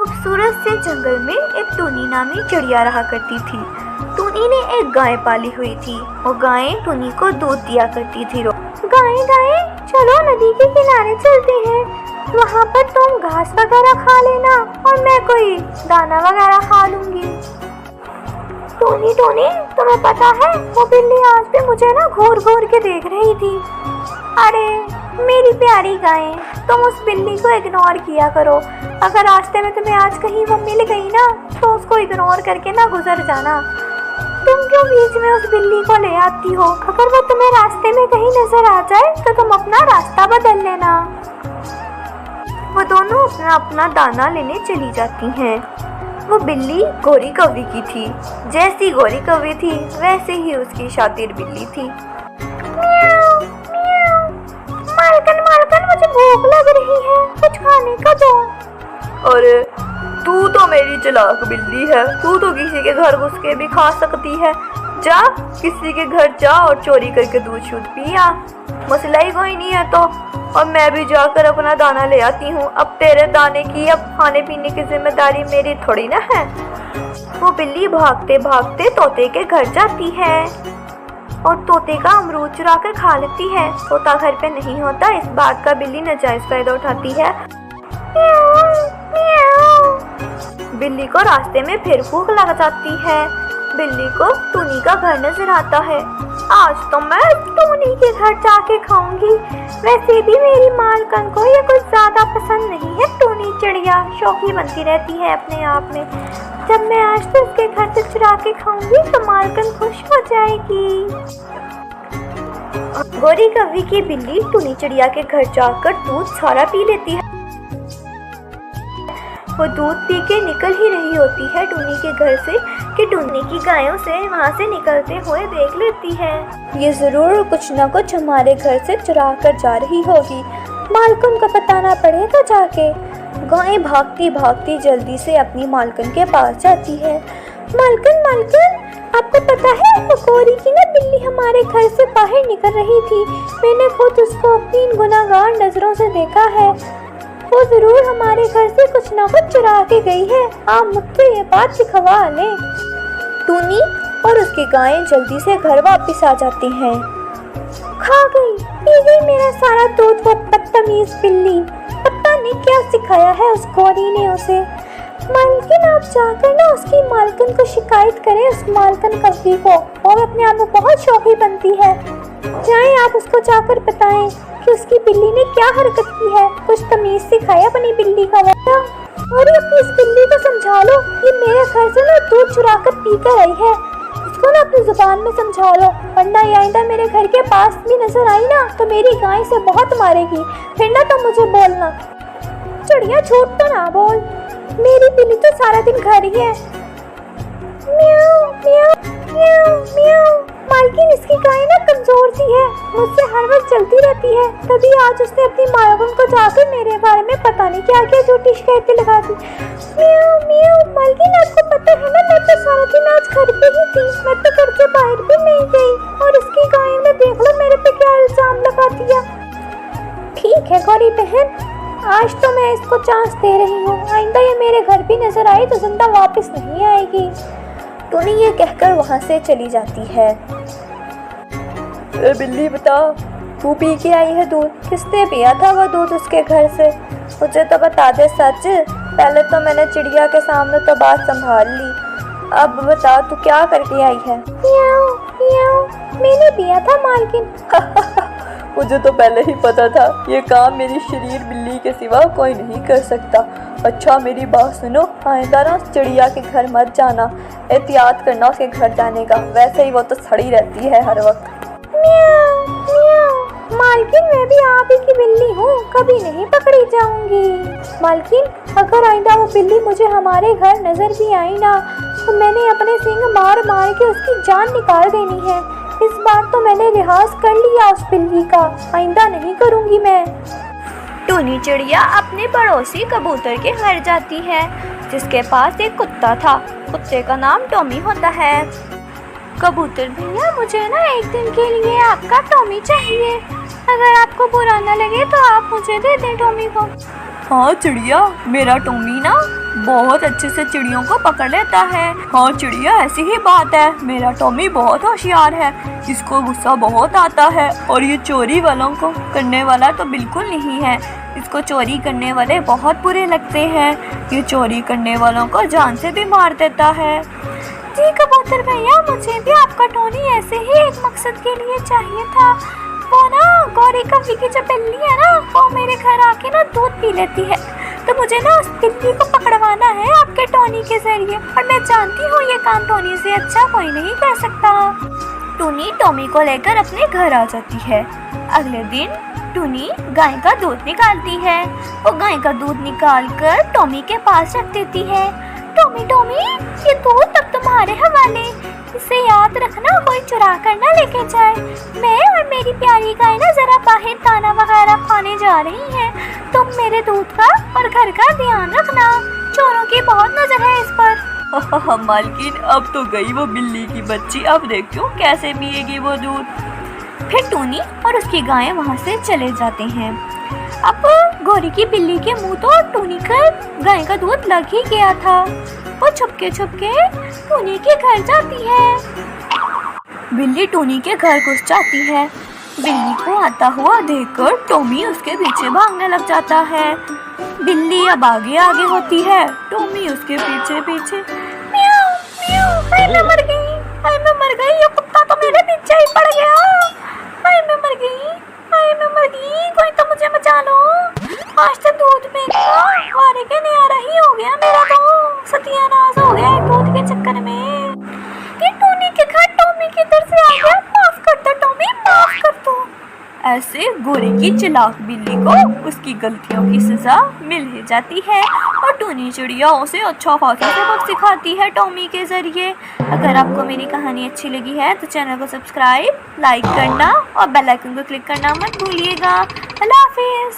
खूबसूरत से जंगल में एक टूनी नामी चिड़िया रहा करती थी। टूनी ने एक गाय पाली हुई थी। वो गाय टूनी को दूध दिया करती थी। गाय गाय चलो नदी के किनारे चलते हैं, वहाँ पर तुम घास वगैरह खा लेना और मैं कोई दाना वगैरह खा लूंगी। टूनी टूनी तुम्हें पता है वो बिल्ली आज भी मुझे ना घूर घूर के देख रही थी। अरे मेरी प्यारी गाय, तुम उस बिल्ली को इग्नोर किया करो। अगर रास्ते में तुम्हें आज कहीं वो मिल गई ना तो उसको इग्नोर करके ना गुजर जाना। तुम क्यों बीच में उस बिल्ली को ले आती हो? अगर वो तुम्हें रास्ते में कहीं नजर आ जाए तो तुम अपना रास्ता बदल लेना। वो दोनों अपना अपना दाना लेने चली जाती हैं। वो बिल्ली गोरी कौवी की थी। जैसी गोरी कौवी थी वैसे ही उसकी शातिर बिल्ली थी। म्याऊ, म्याऊ। मालकिन मालकिन मुझे भूख लग रही है, कुछ खाने का दो। अरे तू तो मेरी चालाक बिल्ली है, तू तो किसी के घर घुस के भी खा सकती है। जा किसी के घर जा और चोरी करके दूध शुद्ध पिया, मसला ही कोई नहीं है। तो और मैं भी जाकर अपना दाना ले आती हूँ। अब तेरे दाने की अब खाने पीने की जिम्मेदारी मेरी थोड़ी ना है। वो बिल्ली भागते भागते तोते के घर जाती है और तोते का अमरूद चुरा कर खा लेती है। तोता घर पे नहीं होता, इस बात का बिल्ली नाजायज फायदा उठाती है। बिल्ली को रास्ते में फिर भूख लग जाती है। बिल्ली को टूनी का घर नजर आता है। आज तो मैं टूनी के घर जाके खाऊंगी। वैसे भी मेरी मालकिन को ये कुछ ज्यादा पसंद नहीं है। टूनी चिड़िया शौकी बनती रहती है अपने आप में। जब मैं आज तो उसके घर से चुरा के खाऊंगी तो मालकिन खुश हो जाएगी। गोरी कौवी की बिल्ली टूनी चिड़िया के घर जाकर दूध सारा पी लेती है। वो दूध पी के निकल ही रही होती है टूनी के घर से कि टूनी की गायों से वहाँ से निकलते हुए देख लेती है। ये जरूर कुछ न कुछ हमारे घर से चुरा कर जा रही होगी, मालकिन को बताना पड़ेगा जाके। गाय भागती भागती जल्दी से अपनी मालकिन के पास जाती है। मालकिन मालकिन आपको पता है वो गोरी की ना बिल्ली हमारे घर से बाहर निकल रही थी। मैंने खुद उसको अपनी गुनाहगार नजरों से देखा है। वो जरूर हमारे घर से कुछ न कुछ चुरा के गई है। आप मुझसे ये बात सिखवा लें। टूनी और उसकी गायें जल्दी से घर वापस आ जाती हैं। खा गई, पी गई मेरा सारा दूध वो बदतमीज बिल्ली। पता नहीं क्या सिखाया है उस गोरी ने उसे। मालकिन आप जाकर ना उसकी मालकिन को शिकायत करें, उस मालकिन कौवी को। वो अपने आप में बहुत शौकी बनती है। जाएं आप उसको जाकर बताएं कि उसकी बिल्ली ने क्या हरकत की है। कुछ तमीज सिखाया अपनी बिल्ली का वाला। और अपनी इस बिल्ली को समझा लो, ये मेरे घर से ना दूध चुरा कर पी कर आई है। इसको ना अपनी जुबान में समझा लो, वरना ये आइंदा मेरे घर के पास भी नजर आई ना तो मेरी गाय से बहुत मारेगी। फिर ना तो मुझे बोलना। चिड़िया झूठ तो ना बोल, मेरी बिल्ली तो सारा दिन घर ही है। म्याऊ म्याऊ म्याऊ म्याऊ। मालकिन इसकी गाय ना कमजोर सी है, मुझसे हर वक्त चलती रहती है। तभी आज उसने अपनी मालकिन को जाकर मेरे बारे में पता नहीं क्या क्या झूठी शिकायतें लगा दी। म्याऊ म्याऊ। मालकिन आपको पता है ना मैं तो सारा दिन आज घर पे ही थी, मैं तो घर के बाहर भी नहीं गई। और इसकी गाय ने देख लो मेरे पे क्या इल्जाम लगा दिया। ठीक है गौरी बहन, आज तो मैं इसको चांस दे रही हूँ। आइंदा ये मेरे घर भी नजर आई तो जिंदा वापस नहीं आएगी। टूनी ये कहकर वहाँ से चली जाती है। बिल्ली बता, तू पी के आई है दूध? किसने पिया था वो दूध उसके घर से? मुझे तो बता दे सच। पहले तो मैंने चिड़िया के सामने तो बात संभाल ली, अब बता तू क्या करके आई है? म्याऊ म्याऊ। मैंने पिया था मालकिन। मुझे तो पहले ही पता था ये काम मेरी शरीर बिल्ली के सिवा कोई नहीं कर सकता। अच्छा मेरी बात सुनो, आइंदा ना चिड़िया के घर मत जाना, एहतियात करना उसके घर जाने का। वैसे ही वो तो सड़ी रहती है हर वक्त। म्याऊ म्याऊ। मालकिन मैं भी आप ही की बिल्ली हूँ, कभी नहीं पकड़ी जाऊंगी। मालकिन अगर आइंदा वो बिल्ली मुझे हमारे घर नजर भी आई ना तो मैंने अपने सींग मार मार के उसकी जान निकाल देनी है। इस बार तो मैंने लिहाज कर लिया उस बिल्ली का, आइंदा नहीं करूंगी मैं। टूनी चिड़िया अपने पड़ोसी कबूतर के घर जाती है जिसके पास एक कुत्ता था। कुत्ते का नाम टॉमी होता है। कबूतर भैया मुझे ना एक दिन के लिए आपका टॉमी चाहिए। अगर आपको बुरा न लगे तो आप मुझे दे दें टॉमी को। हाँ चिड़िया, मेरा टॉमी ना बहुत अच्छे से चिड़ियों को पकड़ लेता है। हाँ चिड़िया, ऐसी ही बात है, मेरा टॉमी बहुत होशियार है, इसको गुस्सा बहुत आता है और ये चोरी वालों को करने वाला तो बिल्कुल नहीं है। इसको चोरी करने वाले बहुत बुरे लगते हैं, ये चोरी करने वालों को जान से भी मार देता है। जी कबूतर भैया, मुझे भी आपका टोनी ऐसे ही एक मकसद के लिए चाहिए था। वो ना गौरी कव्वी की जो बिल्ली है ना, वो मेरे घर आके ना दूध पी लेती है, तो मुझे ना उस बिल्ली को पकड़वाना है आपके टोनी के जरिए, और मैं जानती हूँ ये काम टोनी से अच्छा कोई नहीं कर सकता। टूनी टॉमी को लेकर अपने घर आ जाती है। अगले दिन टूनी गाय का दूध निकालती है। वो गाय का दूध निकाल कर टॉमी के पास रख देती है। टॉमी टॉमी, ये दूध अब तुम्हारे हवाले, इसे याद रखना कोई चुरा कर ना लेके जाए। मैं और मेरी प्यारी गाय ना जरा बाहर दाना वगैरह खाने जा रही हैं, तुम मेरे दूध का और घर का ध्यान रखना, चोरों की बहुत नजर है इस पर। मालकिन, अब तो गई वो बिल्ली की बच्ची, अब देखो कैसे पिएगी वो दूध। फिर टूनी और उसकी गाय वहाँ से चले जाते हैं। अब गौरी की बिल्ली के मुंह तो टूनी का गाय का दूध लग ही गया था। वो छुपके टूनी के घर जाती है। बिल्ली टूनी के घर घुस जाती है। बिल्ली को आता हुआ देखकर टॉमी उसके पीछे भागने लग जाता है। बिल्ली अब आगे आगे होती है, टॉमी उसके पीछे पीछे। म्याऊ म्याऊ, हाय मैं मर गई, हाय मैं मर गई, ये कुत्ता तो मेरे पीछे ही पड़ गया, हाय मैं मर गई, हाय मैं मर गई, कोई तो मुझे बचा लो। आज तो दूध में गौरी के न्यारा ही हो गया मेरा, तो सत्यानाश हो गया दूध के चक्कर में। ये टूनी के घर टॉमी किधर से आ गया, माफ कर दो टॉमी, माफ कर दो। ऐसे गोरी की चालाक बिल्ली को उसकी गलतियों की सजा मिल ही जाती है और टूनी चिड़िया उसे अच्छा खासा सबक सिखाती है टॉमी के जरिए। अगर आपको मेरी कहानी अच्छी लगी है तो चैनल को सब्सक्राइब, लाइक करना और बेल आइकन को क्लिक करना मत भूलिएगा। अल्लाह हाफिज़।